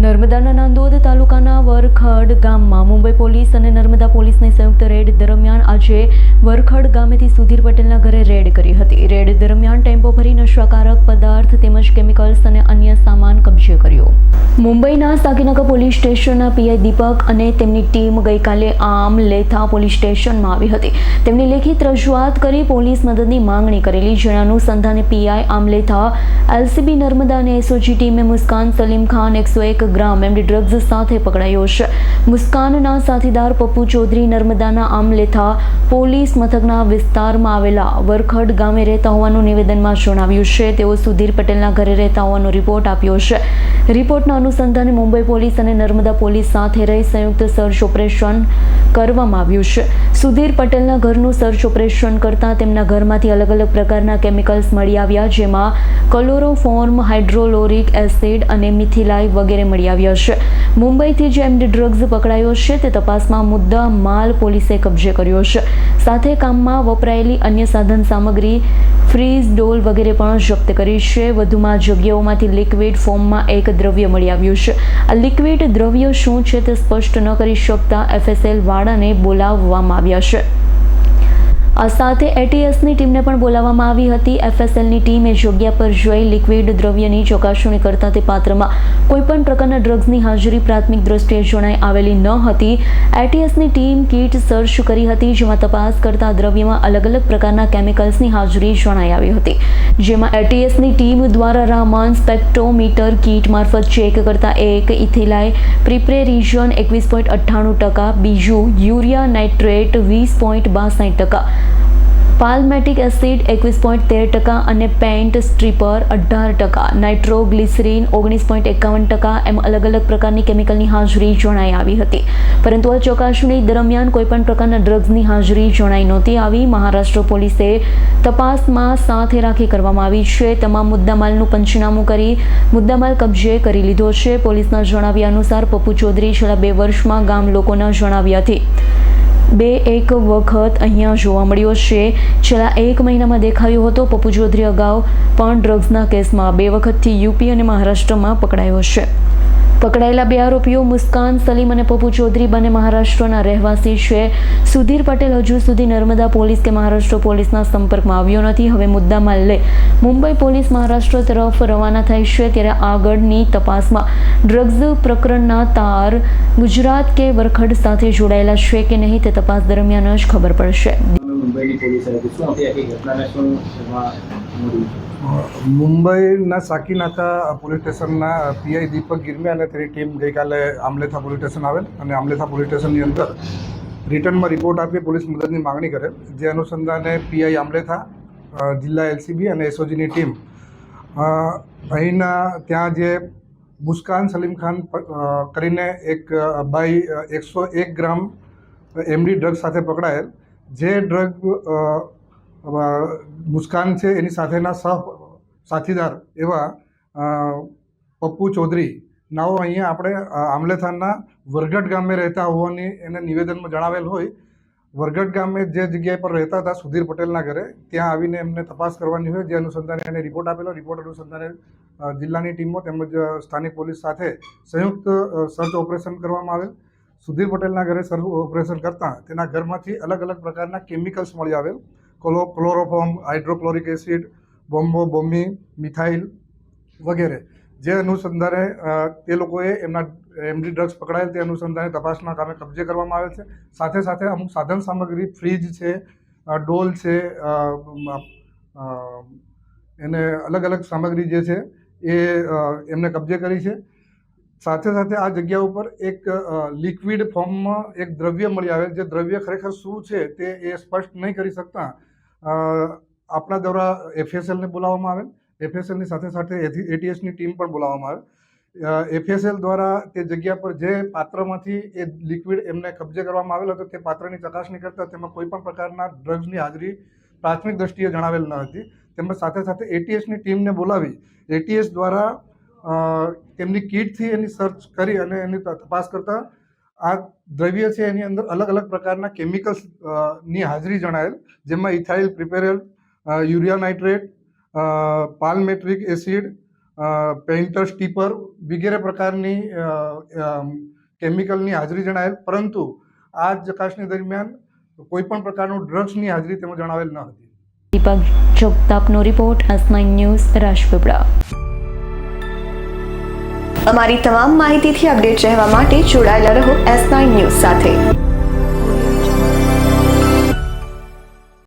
નર્મદાના નાંદોદ તાલુકાના વરખડ ગામમાં મુંબઈ પોલીસ અને નર્મદા પોલીસની સંયુક્ત રેડ દરમિયાન આજે વરખડ ગામેથી સુધીર પટેલના ઘરે રેડ કરી હતી। રેડ દરમિયાન ટેમ્પો ભરી નશાકારક પદાર્થ તેમજ કેમિકલ્સ અને અન્ય સામાન કબજે કર્યો। મુંબઈના સાકીનાકા પોલીસ સ્ટેશનના પીઆઈ દીપક અને તેમની ટીમ ગઈકાલે આમલેથા પોલીસ સ્ટેશનમાં આવી હતી। તેમની લેખિત રજૂઆત કરી પોલીસ મદદની માંગણી કરેલી। જેના અનુસંધાને પીઆઈ આમલેથા એલસીબી નર્મદા અને એસઓજી ટીમે Muskan Salim Khan 101 gram MD drugs સાથે પકડાયો છે। મુસ્કાનના સાથીદાર પપ્પુ ચૌધરી નર્મદાના આમલેથા પોલીસ મથકના વિસ્તારમાં આવેલા વરખડ ગામે રહેતા હોવાનું નિવેદનમાં જણાવ્યું છે। તેઓ સુધીર પટેલના ઘરે રહેતા હોવાનો રિપોર્ટ આપ્યો છે। રિપોર્ટના અનુસંધાને મુંબઈ પોલીસ અને નર્મદા પોલીસ સાથે રહી સંયુક્ત સર્ચ ઓપરેશન કરવામાં આવ્યું છે। સુધીર પટેલના ઘરનું સર્ચ ઓપરેશન કરતા તેમના ઘરમાંથી અલગ અલગ પ્રકારના કેમિકલ્સ મળી આવ્યા, જેમાં ક્લોરોફોર્મ, હાઇડ્રોલોરિક એસિડ અને મિથિલાઇ વગેરે મળી આવ્યા છે। મુંબઈથી જે એમડી ડ્રગ્સ પકડાયો છે તે તપાસમાં મુદ્દા માલ પોલીસે કબજે કર્યો છે। સાથે કામમાં વપરાયેલી અન્ય સાધન સામગ્રી, ફ્રીઝ, ડોલ વગેરે પણ જપ્ત કરી છે। વધુમાં જગ્યાઓમાંથી લિક્વિડ ફોર્મમાં એક દ્રવ્ય મળી આવ્યું છે। આ લિક્વિડ દ્રવ્ય શું છે તે સ્પષ્ટ ન કરી શકતા એફએસએલ વાળાને બોલાવવામાં આવ્યા છે। આ સાથે એટીએસની ટીમને પણ બોલાવવામાં આવી હતી। એફએસએલની ટીમે જગ્યા પર જઈ લિક્વિડ દ્રવ્યની ચકાસણી કરતા તે પાત્રમાં કોઈપણ પ્રકારના ડ્રગ્સની હાજરી પ્રાથમિક દ્રષ્ટિએ જણાઈ આવેલી ન હતી। એટીએસની ટીમ કીટ સર્ચ કરી હતી, જેમાં તપાસ કરતા દ્રવ્યમાં અલગ અલગ પ્રકારના કેમિકલ્સની હાજરી જણાઈ આવી હતી। જેમાં એટીએસની ટીમ દ્વારા રામન સ્પેક્ટ્રોમીટર કીટ મારફત ચેક કરતા એક ઇથિલાઇ પ્રિપ્રેરિઝન 21.98%, બીજું યુરિયા નાઇટ્રેટ 20.62%, પાલ્મેટિક એસિડ 21.13% અને પેઇન્ટ સ્ટ્રીપર 18%, નાઇટ્રોગ્લિસરીન 19.51% એમ અલગ અલગ પ્રકારની કેમિકલની હાજરી જણાઈ આવી હતી। પરંતુ આ ચકાસણી દરમિયાન કોઈપણ પ્રકારના ડ્રગ્સની હાજરી જણાઈ નહોતી આવી। મહારાષ્ટ્ર પોલીસે તપાસમાં સાથે રાખી કરવામાં આવી છે। તમામ મુદ્દામાલનું પંચનામું કરી મુદ્દામાલ કબજે કરી લીધો છે। પોલીસના જણાવ્યા અનુસાર પપ્પુ ચૌધરી છેલ્લા 2 વર્ષમાં ગામ લોકોના જણાવ્યાથી એક વખત અહીંયા જોવા મળ્યો છે। છેલ્લા 1 મહિનામાં દેખાયો હતો। પપ્પુ ચૌધરી અગાઉ પણ ડ્રગ્સના કેસમાં 2 વખતથી યુપી અને મહારાષ્ટ્રમાં પકડાયો છે। પકડાયેલા 2 આરોપીઓ મુસ્કાન સલીમ અને પપ્પુ ચૌધરી બંને મહારાષ્ટ્રના રહેવાસી છે। સુધીર પટેલ હજુ સુધી નર્મદા પોલીસ કે મહારાષ્ટ્ર પોલીસના સંપર્કમાં આવ્યો નથી। હવે મુદ્દામાલ લઈ મુંબઈ પોલીસ મહારાષ્ટ્ર તરફ રવાના થઈ છે। ત્યારે આગળની તપાસમાં ડ્રગ્સ પ્રકરણના તાર ગુજરાત કે વરખડ સાથે જોડાયેલા છે કે નહીં તે તપાસ દરમિયાન જ ખબર પડશે। મુંબઈના સાકીનાકા પોલીસ સ્ટેશનના પીઆઈ દીપક ગિરમે અને તેની ટીમ ગઈકાલે આમલેથા પોલીસ સ્ટેશન આવેલ અને આમલેથા પોલીસ સ્ટેશનની અંદર રિટર્નમાં રિપોર્ટ આપી પોલીસ મદદની માગણી કરેલ। જે અનુસંધાને પીઆઈ આમલેથા, જિલ્લા એલસીબી અને એસઓજીની ટીમ અહીંના ત્યાં જે મુસ્કાન સલીમ ખાન કરીને એક બાઈ 101 ગ્રામ એમડી ડ્રગ સાથે પકડાયેલ। જે ડ્રગ મુસ્કાન છે એની સાથેના સાથીદાર એવા પપ્પુ ચૌધરી નાઓ અહીંયા આપણે આમલેથાના વરગઢ ગામે રહેતા હોવાની એને નિવેદનમાં જણાવેલ હોય। વરગઢ ગામે જે જગ્યાએ પર રહેતા હતા સુધીર પટેલના ઘરે, ત્યાં આવીને એમને તપાસ કરવાની હોય। જે અનુસંધાને એને રિપોર્ટ આપેલો। રિપોર્ટ અનુસંધાને જિલ્લાની ટીમો તેમજ સ્થાનિક પોલીસ સાથે સંયુક્ત સર્ચ ઓપરેશન કરવામાં આવેલ। સુધીર પટેલના ઘરે સર્ચ ઓપરેશન કરતાં તેના ઘરમાંથી અલગ અલગ પ્રકારના કેમિકલ્સ મળી આવેલ। ક્લોરોફોર્મ, હાઇડ્રોક્લોરિક એસિડ, બોમ્બી, મિથાઇલ વગેરે। જે અનુસંધાને તે લોકોએ એમના એમડી ડ્રગ્સ પકડાયેલ તે અનુસંધાને તપાસના કામે કબજે કરવામાં આવે છે। સાથે સાથે અમુક સાધન સામગ્રી, ફ્રીજ છે, ડોલ છે, એને અલગ અલગ સામગ્રી જે છે એ એમને કબજે કરી છે। સાથે સાથે આ જગ્યા ઉપર એક લિક્વિડ ફોર્મમાં એક દ્રવ્ય મળી આવેલ। જે દ્રવ્ય ખરેખર શું છે તે એ સ્પષ્ટ નહીં કરી શકતા આપણા દ્વારા એફએસએલને બોલાવવામાં આવેલ। એફએસએલની સાથે સાથે એટીએસની ટીમ પણ બોલાવવામાં આવેલ। એફએસએલ દ્વારા તે જગ્યા પર જે પાત્રમાંથી એ લિક્વિડ એમને કબજે કરવામાં આવેલ હતો તે પાત્રની ચકાસણી કરતાં તેમાં કોઈ પણ પ્રકારના ડ્રગ્સની હાજરી પ્રાથમિક દ્રષ્ટિએ જણાવેલ ન હતી। તેમજ સાથે સાથે એટીએસની ટીમને બોલાવી એટીએસ દ્વારા તેમની કીટથી એની સર્ચ કરી અને એની તપાસ કરતાં આ દ્રવ્ય છે એની અંદર અલગ અલગ પ્રકારના કેમિકલ્સની હાજરી જણાયેલ। જેમાં ઇથાઇલ પ્રિપેરેલ, યુરિયા નાઇટ્રેટ, પાલ્મેટ્રિક એસિડ, પેઇન્ટર, સ્ટીપર વગેરે પ્રકારની કેમિકલની હાજરી જણાવેલ, પરંતુ આ ચકાસણી દરમિયાન કોઈ પણ પ્રકારનું ડ્રગ્સની હાજરી તેમાં જણાવેલ ન હતી. દીપક જગતાપનો રિપોર્ટ, S9 ન્યૂઝ, રાજપીપળા. અમારી તમામ માહિતીથી અપડેટ રહેવા માટે જોડાયેલા રહો S9 ન્યૂઝ સાથે.